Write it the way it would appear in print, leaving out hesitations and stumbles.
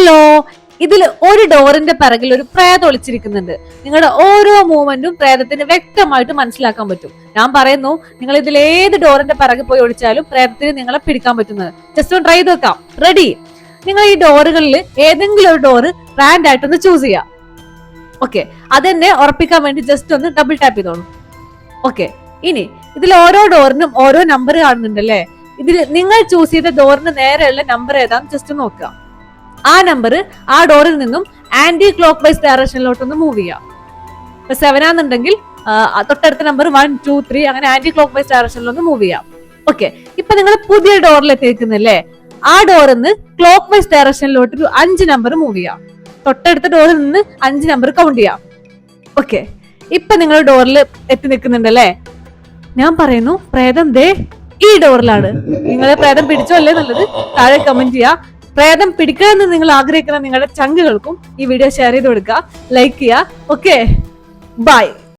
Hello, ഇതിൽ ഒരു ഡോറിന്റെ പിറകിൽ ഒരു പ്രേതം ഒളിച്ചിരിക്കുന്നുണ്ട്. നിങ്ങളുടെ ഓരോ മൂവ്മെന്റും പ്രേതത്തിന് വ്യക്തമായിട്ട് മനസ്സിലാക്കാൻ പറ്റും. ഞാൻ പറയുന്നു, നിങ്ങൾ ഇതിൽ ഏത് ഡോറിന്റെ പിറകിൽ പോയി ഒളിച്ചാലും പ്രേതത്തിന് നിങ്ങളെ പിടിക്കാൻ പറ്റുന്നത്. ജസ്റ്റ് ഒന്ന് ട്രൈ ചെയ്ത് നോക്കാം. റെഡി? നിങ്ങൾ ഈ ഡോറുകളിൽ ഏതെങ്കിലും ഒരു ഡോറ് റാൻഡ് ആയിട്ടൊന്ന് ചൂസ് ചെയ്യാം. ഓക്കെ, അതെന്നെ ഉറപ്പിക്കാൻ വേണ്ടി ജസ്റ്റ് ഒന്ന് ഡബിൾ ടാപ്പ് ചെയ്തോളൂ. ഓക്കെ, ഇനി ഇതിൽ ഓരോ ഡോറിനും ഓരോ നമ്പർ കാണുന്നുണ്ടല്ലേ? ഇതിൽ നിങ്ങൾ ചൂസ് ചെയ്ത ഡോറിന് നേരെയുള്ള നമ്പർ ഏതാന്ന് ജസ്റ്റ് നോക്കുക. ആ നമ്പർ ആ ഡോറിൽ നിന്നും ആന്റി ക്ലോക്ക് വൈസ് ഡയറക്ഷനിലോട്ടൊന്ന് മൂവ് ചെയ്യാം. ഇപ്പൊ 7 ആണെന്നുണ്ടെങ്കിൽ തൊട്ടടുത്ത നമ്പർ 1, 2, 3 അങ്ങനെ ആന്റി ക്ലോക്ക് വൈസ് ഡയറക്ഷനിലൊന്ന് മൂവ് ചെയ്യാം. ഓക്കെ, ഇപ്പൊ നിങ്ങൾ പുതിയ ഡോറിൽ എത്തിയിരിക്കുന്നില്ലേ? ആ ഡോറിൽ നിന്ന് ക്ലോക്ക് വൈസ് ഡയറക്ഷനിലോട്ട് ഒരു 5 നമ്പർ മൂവ് ചെയ്യാം. തൊട്ടടുത്ത ഡോറിൽ നിന്ന് 5 നമ്പർ കൗണ്ട് ചെയ്യാം. ഓക്കെ, ഇപ്പൊ നിങ്ങൾ ഡോറിൽ എത്തി നിൽക്കുന്നുണ്ടല്ലേ? ഞാൻ പറയുന്നു, പ്രേതം ദേ ഈ ഡോറിലാണ്. നിങ്ങളെ പ്രേതം പിടിച്ചോ അല്ലേ എന്നുള്ളത് താഴെ കമന്റ് ചെയ്യാ. പ്രേതം പിടിക്കണമെന്ന് നിങ്ങൾ ആഗ്രഹിക്കുന്ന നിങ്ങളുടെ ചങ്കുകൾക്കും ഈ വീഡിയോ ഷെയർ ചെയ്ത് കൊടുക്കുക, ലൈക്ക് ചെയ്യുക. Okay, by.